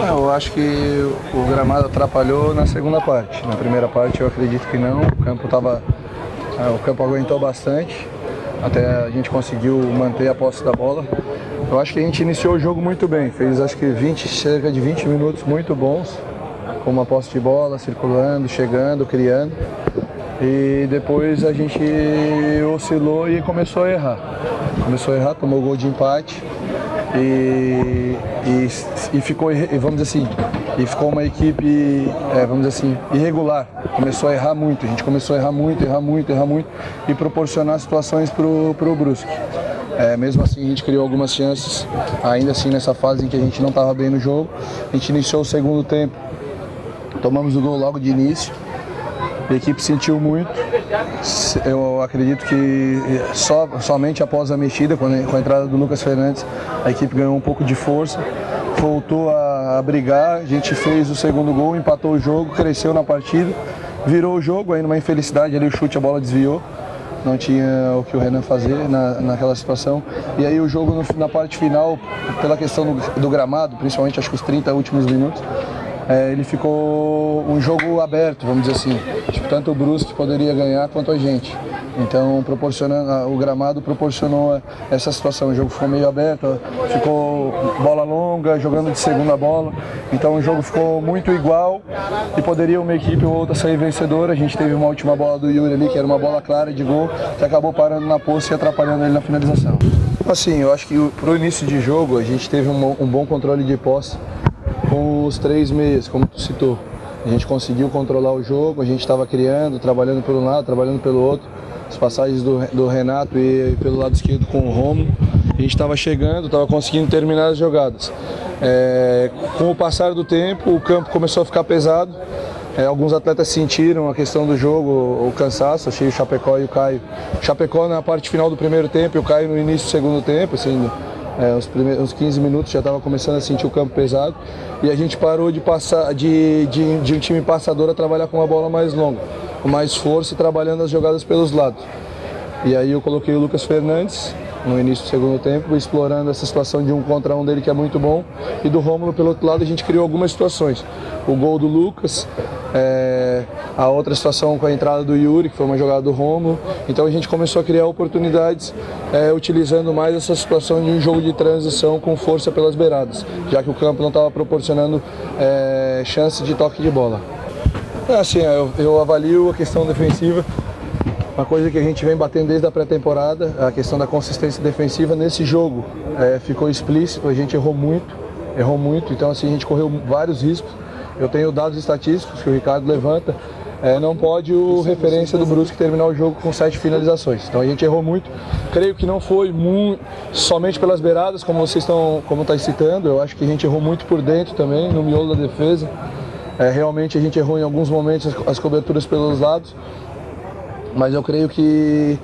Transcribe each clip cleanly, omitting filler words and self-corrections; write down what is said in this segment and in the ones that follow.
Eu acho que o gramado atrapalhou na segunda parte. Na primeira parte eu acredito que não. O campo aguentou bastante, até a gente conseguiu manter a posse da bola. Eu acho que a gente iniciou o jogo muito bem, fez acho que cerca de 20 minutos muito bons, com uma posse de bola, circulando, chegando, criando. E depois a gente oscilou e começou a errar. Tomou gol de empate e ficou, vamos dizer assim, ficou uma equipe, vamos dizer assim, irregular. Começou a errar muito, a gente começou a errar muito e proporcionar situações para o Brusque. Mesmo assim a gente criou algumas chances, ainda assim nessa fase em que a gente não estava bem no jogo. A gente iniciou o segundo tempo, tomamos o gol logo de início. A equipe sentiu muito. Eu acredito que somente após a mexida, com a entrada do Lucas Fernandes, a equipe ganhou um pouco de força, voltou a brigar. A gente fez o segundo gol, empatou o jogo, cresceu na partida, virou o jogo. Aí numa infelicidade ali, o chute, a bola desviou. Não tinha o que o Renan fazer naquela situação. E aí o jogo na parte final, pela questão do gramado, principalmente acho que os 30 últimos minutos, ele ficou um jogo aberto, vamos dizer assim. Tanto o Brusque poderia ganhar quanto a gente. Então, o gramado proporcionou essa situação. O jogo ficou meio aberto, ficou bola longa, jogando de segunda bola. Então, o jogo ficou muito igual e poderia uma equipe ou outra sair vencedora. A gente teve uma última bola do Yuri ali, que era uma bola clara de gol, que acabou parando na poça e atrapalhando ele na finalização. Assim, eu acho que para o início de jogo, a gente teve um bom controle de posse com os 3 meias, como tu citou. A gente conseguiu controlar o jogo, a gente estava criando, trabalhando por um lado, trabalhando pelo outro. As passagens do Renato e pelo lado esquerdo com o Romulo. A gente estava chegando, estava conseguindo terminar as jogadas. Com o passar do tempo, o campo começou a ficar pesado. Alguns atletas sentiram a questão do jogo, o cansaço. Achei o Chapecó e o Caio. O Chapecó na parte final do primeiro tempo e o Caio no início do segundo tempo. Assim, os 15 minutos já estava começando a sentir o campo pesado. E a gente parou de um time passador a trabalhar com uma bola mais longa, com mais força e trabalhando as jogadas pelos lados. E aí eu coloquei o Lucas Fernandes no início do segundo tempo, explorando essa situação de 1 contra 1 dele, que é muito bom, e do Rômulo pelo outro lado. A gente criou algumas situações. O gol do Lucas, a outra situação com a entrada do Yuri, que foi uma jogada do Rômulo. Então a gente começou a criar oportunidades utilizando mais essa situação de um jogo de transição com força pelas beiradas, já que o campo não estava proporcionando chance de toque de bola. Assim, eu avalio a questão defensiva. Uma coisa que a gente vem batendo desde a pré-temporada, a questão da consistência defensiva. Nesse jogo ficou explícito, a gente errou muito, então assim, a gente correu vários riscos. Eu tenho dados estatísticos que o Ricardo levanta. Não pode o referência do Brusque terminar o jogo com 7 finalizações. Então a gente errou muito. Creio que não foi somente pelas beiradas, como vocês estão citando. Eu acho que a gente errou muito por dentro também, no miolo da defesa. Realmente a gente errou em alguns momentos as coberturas pelos lados. Mas eu creio que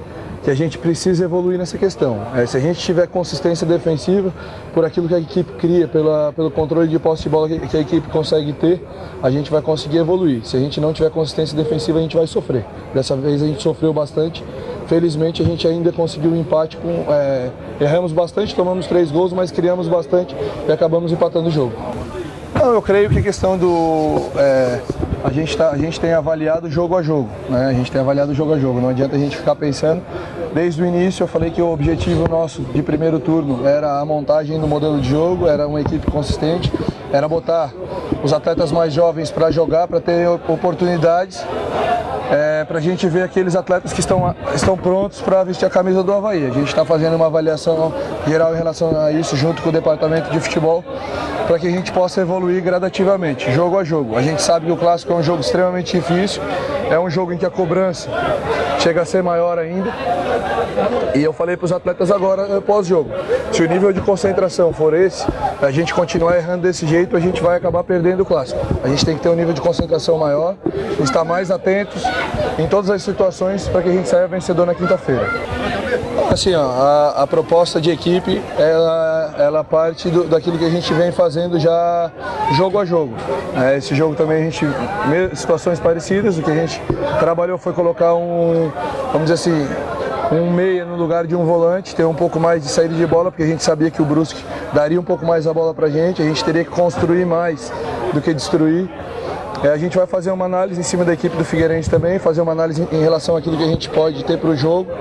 a gente precisa evoluir nessa questão. Se a gente tiver consistência defensiva, por aquilo que a equipe cria, pelo controle de posse de bola que a equipe consegue ter, a gente vai conseguir evoluir. Se a gente não tiver consistência defensiva, a gente vai sofrer. Dessa vez a gente sofreu bastante. Felizmente a gente ainda conseguiu um empate. Erramos bastante, tomamos 3 gols, mas criamos bastante e acabamos empatando o jogo. Eu creio que a questão a gente tem avaliado jogo a jogo, né? A gente tem avaliado jogo a jogo, não adianta a gente ficar pensando. Desde o início eu falei que o objetivo nosso de primeiro turno era a montagem do modelo de jogo, era uma equipe consistente, era botar os atletas mais jovens para jogar, para ter oportunidades, para a gente ver aqueles atletas que estão prontos para vestir a camisa do Avaí. A gente está fazendo uma avaliação geral em relação a isso, junto com o departamento de futebol, para que a gente possa evoluir gradativamente, jogo a jogo. A gente sabe que o Clássico é um jogo extremamente difícil, é um jogo em que a cobrança chega a ser maior ainda. E eu falei para os atletas agora, pós-jogo, se o nível de concentração for esse, a gente continuar errando desse jeito, a gente vai acabar perdendo o Clássico. A gente tem que ter um nível de concentração maior, estar mais atentos em todas as situações para que a gente saia vencedor na quinta-feira. Assim, a proposta de equipe, ela parte daquilo que a gente vem fazendo já jogo a jogo. Esse jogo também a gente, situações parecidas, o que a gente trabalhou foi colocar vamos dizer assim, um meia no lugar de um volante, ter um pouco mais de saída de bola, porque a gente sabia que o Brusque daria um pouco mais a bola pra gente, a gente teria que construir mais do que destruir. A gente vai fazer uma análise em cima da equipe do Figueirense também, fazer uma análise em relação àquilo que a gente pode ter para o jogo,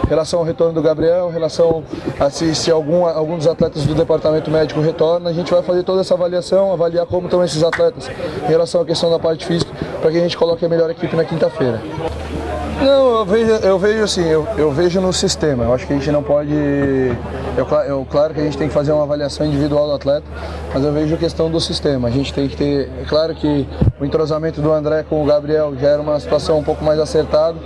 em relação ao retorno do Gabriel, em relação a se algum dos atletas do departamento médico retorna. A gente vai fazer toda essa avaliação, avaliar como estão esses atletas em relação à questão da parte física, para que a gente coloque a melhor equipe na quinta-feira. Não, eu vejo assim, eu vejo no sistema. Eu acho que a gente não pode. Claro que a gente tem que fazer uma avaliação individual do atleta, mas eu vejo a questão do sistema. A gente tem que ter. É claro que o entrosamento do André com o Gabriel já era uma situação um pouco mais acertada.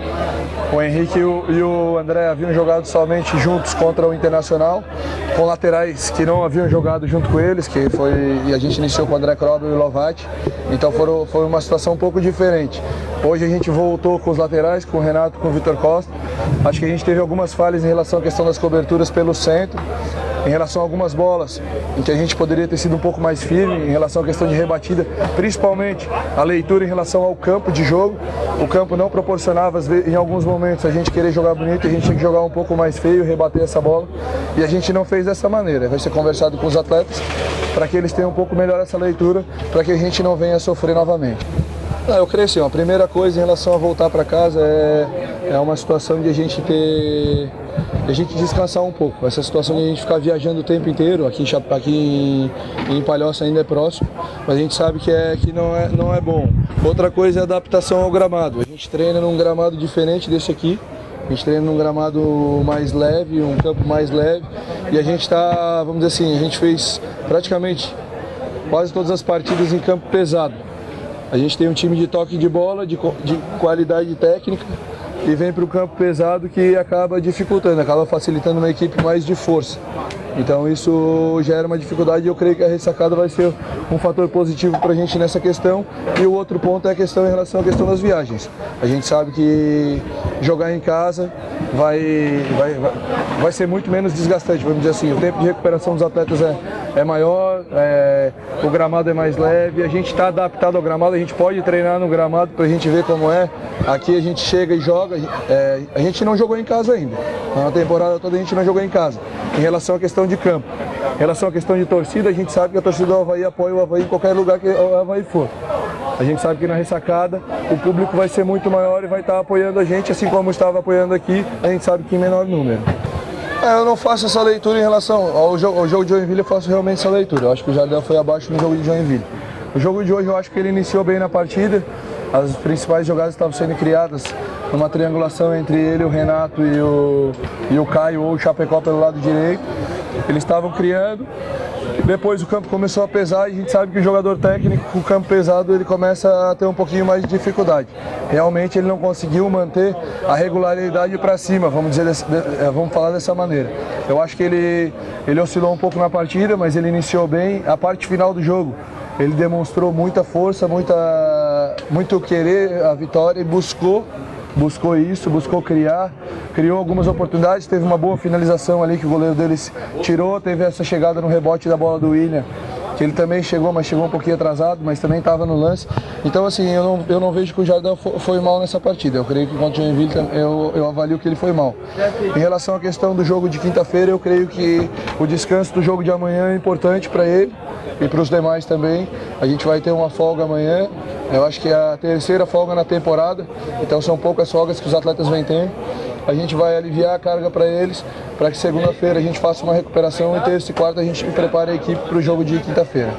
O Henrique e o André haviam jogado somente juntos contra o Internacional, com laterais que não haviam jogado junto com eles, e a gente iniciou com o André Krobel e o Lovati. Então foi uma situação um pouco diferente. Hoje a gente voltou com os laterais, com o Renato, com o Vitor Costa. Acho que a gente teve algumas falhas em relação à questão das coberturas pelo centro, em relação a algumas bolas em que a gente poderia ter sido um pouco mais firme, em relação à questão de rebatida, principalmente a leitura em relação ao campo de jogo. O campo não proporcionava, em alguns momentos, a gente querer jogar bonito, a gente tinha que jogar um pouco mais feio, rebater essa bola, e a gente não fez dessa maneira. Vai ser conversado com os atletas para que eles tenham um pouco melhor essa leitura, para que a gente não venha a sofrer novamente. Eu creio sim, a primeira coisa em relação a voltar para casa é uma situação de a gente descansar um pouco. Essa situação de a gente ficar viajando o tempo inteiro, aqui em Palhoça ainda é próximo, mas a gente sabe que não é bom. Outra coisa é a adaptação ao gramado. A gente treina num gramado diferente desse aqui. A gente treina num gramado mais leve, um campo mais leve, e a gente está, vamos dizer assim, a gente fez praticamente quase todas as partidas em campo pesado. A gente tem um time de toque de bola, de qualidade técnica, e vem para o campo pesado que acaba dificultando, acaba facilitando uma equipe mais de força. Então isso gera uma dificuldade e eu creio que a ressacada vai ser um fator positivo para a gente nessa questão. E o outro ponto é a questão em relação à questão das viagens. A gente sabe que jogar em casa vai ser muito menos desgastante, vamos dizer assim. O tempo de recuperação dos atletas é maior, o gramado é mais leve, a gente está adaptado ao gramado, a gente pode treinar no gramado para a gente ver como é. Aqui a gente chega e joga, a gente não jogou em casa ainda. Na temporada toda a gente não jogou em casa. Em relação à questão de campo, em relação à questão de torcida, a gente sabe que a torcida do Avaí apoia o Avaí em qualquer lugar que o Avaí for. A gente sabe que na ressacada o público vai ser muito maior e vai estar apoiando a gente, assim como estava apoiando aqui, a gente sabe que em menor número. Eu não faço essa leitura em relação ao jogo de Joinville, eu faço realmente essa leitura. Eu acho que o Jardel foi abaixo no jogo de Joinville. O jogo de hoje eu acho que ele iniciou bem na partida, as principais jogadas estavam sendo criadas numa triangulação entre ele, o Renato e o Caio ou o Chapecó pelo lado direito. Eles estavam criando, depois o campo começou a pesar e a gente sabe que o jogador técnico com o campo pesado ele começa a ter um pouquinho mais de dificuldade. Realmente ele não conseguiu manter a regularidade para cima, vamos falar dessa maneira. Eu acho que ele oscilou um pouco na partida, mas ele iniciou bem. A parte final do jogo ele demonstrou muita força, muito querer a vitória e buscou isso, buscou criou algumas oportunidades, teve uma boa finalização ali que o goleiro deles tirou, teve essa chegada no rebote da bola do William, que ele também chegou, mas chegou um pouquinho atrasado, mas também estava no lance. Então assim, eu não vejo que o Jardel foi mal nessa partida, eu creio que contra o Joinville eu avalio que ele foi mal. Em relação à questão do jogo de quinta-feira, eu creio que o descanso do jogo de amanhã é importante para ele e para os demais também. A gente vai ter uma folga amanhã, eu acho que é a terceira folga na temporada, então são poucas folgas que os atletas vêm tendo. A gente vai aliviar a carga para eles, para que segunda-feira a gente faça uma recuperação e terça e quarta a gente prepare a equipe para o jogo de quinta-feira.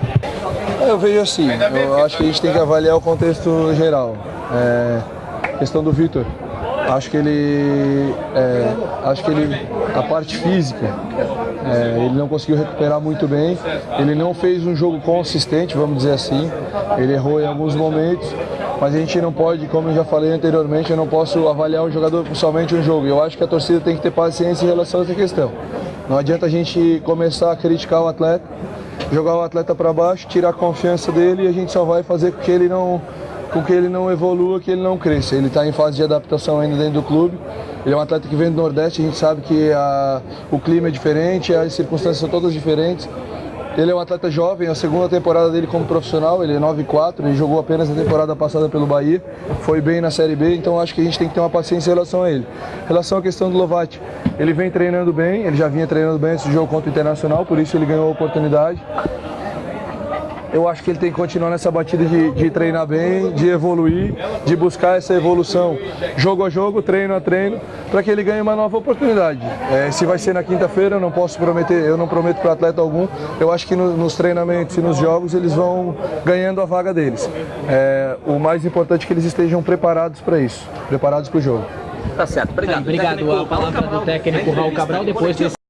Eu vejo assim, eu acho que a gente tem que avaliar o contexto geral. Questão do Vitor, acho que ele, a parte física, ele não conseguiu recuperar muito bem, ele não fez um jogo consistente, vamos dizer assim, ele errou em alguns momentos, mas a gente não pode, como eu já falei anteriormente, eu não posso avaliar um jogador por somente um jogo. Eu acho que a torcida tem que ter paciência em relação a essa questão. Não adianta a gente começar a criticar o atleta, jogar o atleta para baixo, tirar a confiança dele e a gente só vai fazer com que ele não evolua, que ele não cresça. Ele está em fase de adaptação ainda dentro do clube. Ele é um atleta que vem do Nordeste, a gente sabe que o clima é diferente, as circunstâncias são todas diferentes. Ele é um atleta jovem, a segunda temporada dele como profissional, ele é 9-4, ele jogou apenas a temporada passada pelo Bahia, foi bem na Série B, então acho que a gente tem que ter uma paciência em relação a ele. Em relação à questão do Lovati, ele vem treinando bem, ele já vinha treinando bem antes do jogo contra o Internacional, por isso ele ganhou a oportunidade. Eu acho que ele tem que continuar nessa batida de treinar bem, de evoluir, de buscar essa evolução jogo a jogo, treino a treino, para que ele ganhe uma nova oportunidade. Se vai ser na quinta-feira, eu não posso prometer, eu não prometo para atleta algum. Eu acho que nos treinamentos e nos jogos eles vão ganhando a vaga deles. O mais importante é que eles estejam preparados para isso, preparados para o jogo. Tá certo, obrigado. Obrigado. A palavra do técnico Raul Cabral depois desse